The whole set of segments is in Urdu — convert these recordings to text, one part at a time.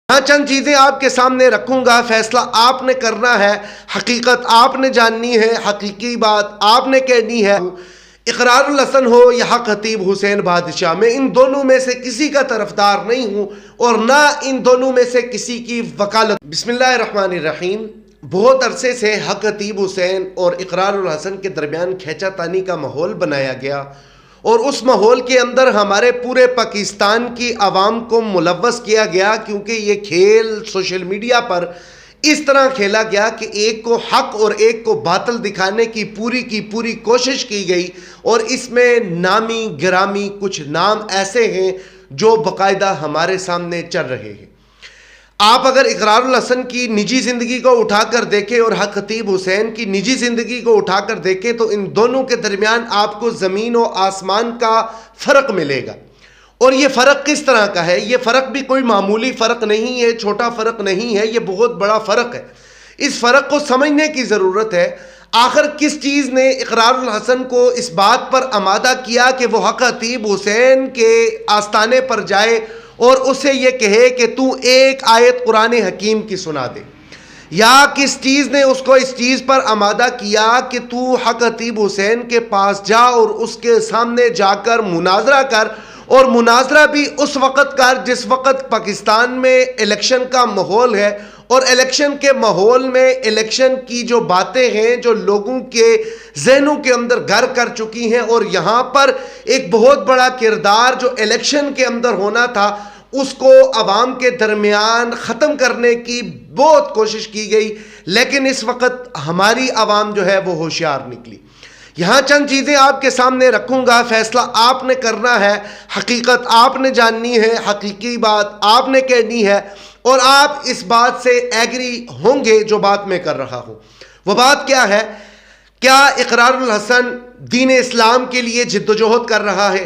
ہاں چند چیزیں آپ کے سامنے رکھوں گا، فیصلہ آپ نے کرنا ہے، حقیقت آپ نے جاننی ہے، حقیقی بات آپ نے کہنی ہے۔ اقرار الحسن ہو یا حق خطیب حسین بادشاہ، میں ان دونوں میں سے کسی کا طرفدار نہیں ہوں اور نہ ان دونوں میں سے کسی کی وکالت۔ بسم اللہ الرحمن الرحیم۔ بہت عرصے سے حق خطیب حسین اور اقرار الحسن کے درمیان کھینچا تانی کا ماحول بنایا گیا اور اس ماحول کے اندر ہمارے پورے پاکستان کی عوام کو ملوث کیا گیا، کیونکہ یہ کھیل سوشل میڈیا پر اس طرح کھیلا گیا کہ ایک کو حق اور ایک کو باطل دکھانے کی پوری کوشش کی گئی، اور اس میں نامی گرامی کچھ نام ایسے ہیں جو باقاعدہ ہمارے سامنے چل رہے ہیں۔ آپ اگر اقرار الحسن کی نجی زندگی کو اٹھا کر دیکھیں اور حق خطیب حسین کی نجی زندگی کو اٹھا کر دیکھیں تو ان دونوں کے درمیان آپ کو زمین و آسمان کا فرق ملے گا۔ اور یہ فرق کس طرح کا ہے؟ یہ فرق بھی کوئی معمولی فرق نہیں ہے، چھوٹا فرق نہیں ہے، یہ بہت بڑا فرق ہے۔ اس فرق کو سمجھنے کی ضرورت ہے۔ آخر کس چیز نے اقرار الحسن کو اس بات پر آمادہ کیا کہ وہ حق خطیب حسین کے آستانے پر جائے اور اسے یہ کہے کہ تو ایک آیت قرآن حکیم کی سنا دے؟ یا کس چیز نے اس کو اس چیز پر آمادہ کیا کہ تو حق خطیب حسین کے پاس جا اور اس کے سامنے جا کر مناظرہ کر، اور مناظرہ بھی اس وقت کر جس وقت پاکستان میں الیکشن کا ماحول ہے، اور الیکشن کے ماحول میں الیکشن کی جو باتیں ہیں جو لوگوں کے ذہنوں کے اندر گھر کر چکی ہیں، اور یہاں پر ایک بہت بڑا کردار جو الیکشن کے اندر ہونا تھا اس کو عوام کے درمیان ختم کرنے کی بہت کوشش کی گئی، لیکن اس وقت ہماری عوام جو ہے وہ ہوشیار نکلی۔ یہاں چند چیزیں آپ کے سامنے رکھوں گا، فیصلہ آپ نے کرنا ہے، حقیقت آپ نے جاننی ہے، حقیقی بات آپ نے کہنی ہے، اور آپ اس بات سے ایگری ہوں گے جو بات میں کر رہا ہوں۔ وہ بات کیا ہے؟ کیا اقرار الحسن دین اسلام کے لیے جدوجہد کر رہا ہے؟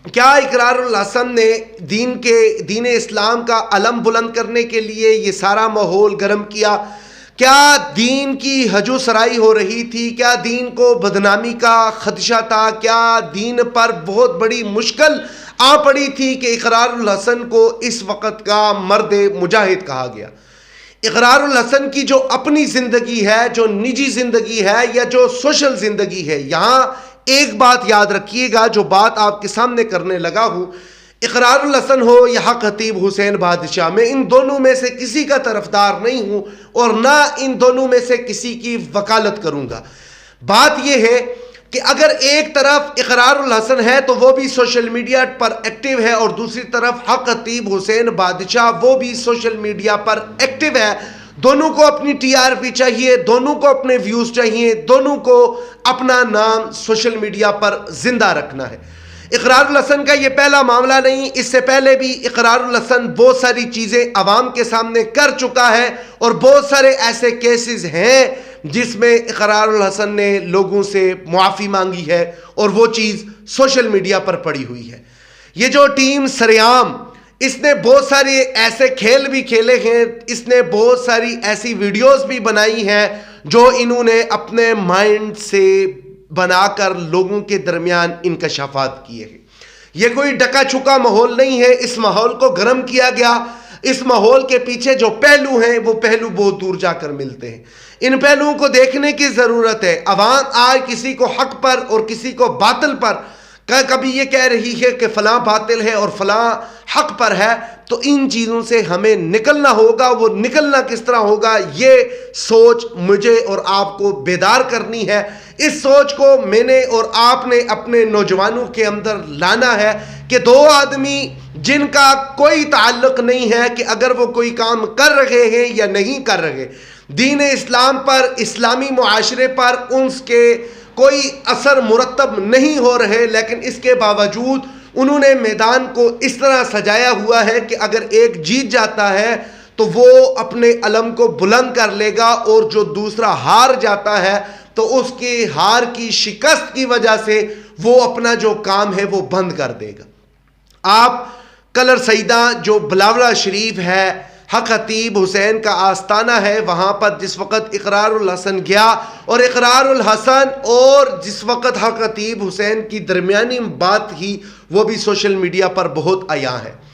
کیا اقرار الحسن نے دین اسلام کا علم بلند کرنے کے لیے یہ سارا ماحول گرم کیا؟ کیا دین کی ہجو سرائی ہو رہی تھی؟ کیا دین کو بدنامی کا خدشہ تھا؟ کیا دین پر بہت بڑی مشکل آ پڑی تھی کہ اقرار الحسن کو اس وقت کا مرد مجاہد کہا گیا؟ اقرار الحسن کی جو اپنی زندگی ہے، جو نجی زندگی ہے یا جو سوشل زندگی ہے، یہاں ایک بات یاد رکھیے گا جو بات آپ کے سامنے کرنے لگا ہوں۔ اقرار الحسن ہو یا حق خطیب حسین بادشاہ، میں ان دونوں میں سے کسی کا طرفدار نہیں ہوں اور نہ ان دونوں میں سے کسی کی وکالت کروں گا۔ بات یہ ہے کہ اگر ایک طرف اقرار الحسن ہے تو وہ بھی سوشل میڈیا پر ایکٹیو ہے، اور دوسری طرف حق خطیب حسین بادشاہ وہ بھی سوشل میڈیا پر ایکٹیو ہے۔ دونوں کو اپنی ٹی آر پی چاہیے، دونوں کو اپنے ویوز چاہیے، دونوں کو اپنا نام سوشل میڈیا پر زندہ رکھنا ہے۔ اقرار الحسن کا یہ پہلا معاملہ نہیں، اس سے پہلے بھی اقرار الحسن بہت ساری چیزیں عوام کے سامنے کر چکا ہے، اور بہت سارے ایسے کیسز ہیں جس میں اقرار الحسن نے لوگوں سے معافی مانگی ہے، اور وہ چیز سوشل میڈیا پر پڑی ہوئی ہے۔ یہ جو ٹیم سریام، اس نے بہت سارے ایسے کھیل بھی کھیلے ہیں، اس نے بہت ساری ایسی ویڈیوز بھی بنائی ہیں جو انہوں نے اپنے مائنڈ سے بنا کر لوگوں کے درمیان انکشافات کیے ہیں۔ یہ کوئی ڈکا چھکا ماحول نہیں ہے، اس ماحول کو گرم کیا گیا۔ اس ماحول کے پیچھے جو پہلو ہیں وہ پہلو بہت دور جا کر ملتے ہیں۔ ان پہلوؤں کو دیکھنے کی ضرورت ہے۔ عوام آج کسی کو حق پر اور کسی کو باطل پر، کبھی یہ کہہ رہی ہے کہ فلاں باطل ہے اور فلاں حق پر ہے، تو ان چیزوں سے ہمیں نکلنا ہوگا۔ وہ نکلنا کس طرح ہوگا؟ یہ سوچ مجھے اور آپ کو بیدار کرنی ہے۔ اس سوچ کو میں نے اور آپ نے اپنے نوجوانوں کے اندر لانا ہے کہ دو آدمی جن کا کوئی تعلق نہیں ہے کہ اگر وہ کوئی کام کر رہے ہیں یا نہیں کر رہے، دین اسلام پر، اسلامی معاشرے پر ان کے کوئی اثر مرتب نہیں ہو رہے، لیکن اس کے باوجود انہوں نے میدان کو اس طرح سجایا ہوا ہے کہ اگر ایک جیت جاتا ہے تو وہ اپنے علم کو بلند کر لے گا، اور جو دوسرا ہار جاتا ہے تو اس کی ہار کی شکست کی وجہ سے وہ اپنا جو کام ہے وہ بند کر دے گا۔ آپ کلر سیدہ جو بلاولہ شریف ہے، حق خطیب حسین کا آستانہ ہے، وہاں پر جس وقت اقرار الحسن گیا، اور اقرار الحسن اور جس وقت حق خطیب حسین کی درمیانی بات ہی وہ بھی سوشل میڈیا پر بہت عیاں ہے۔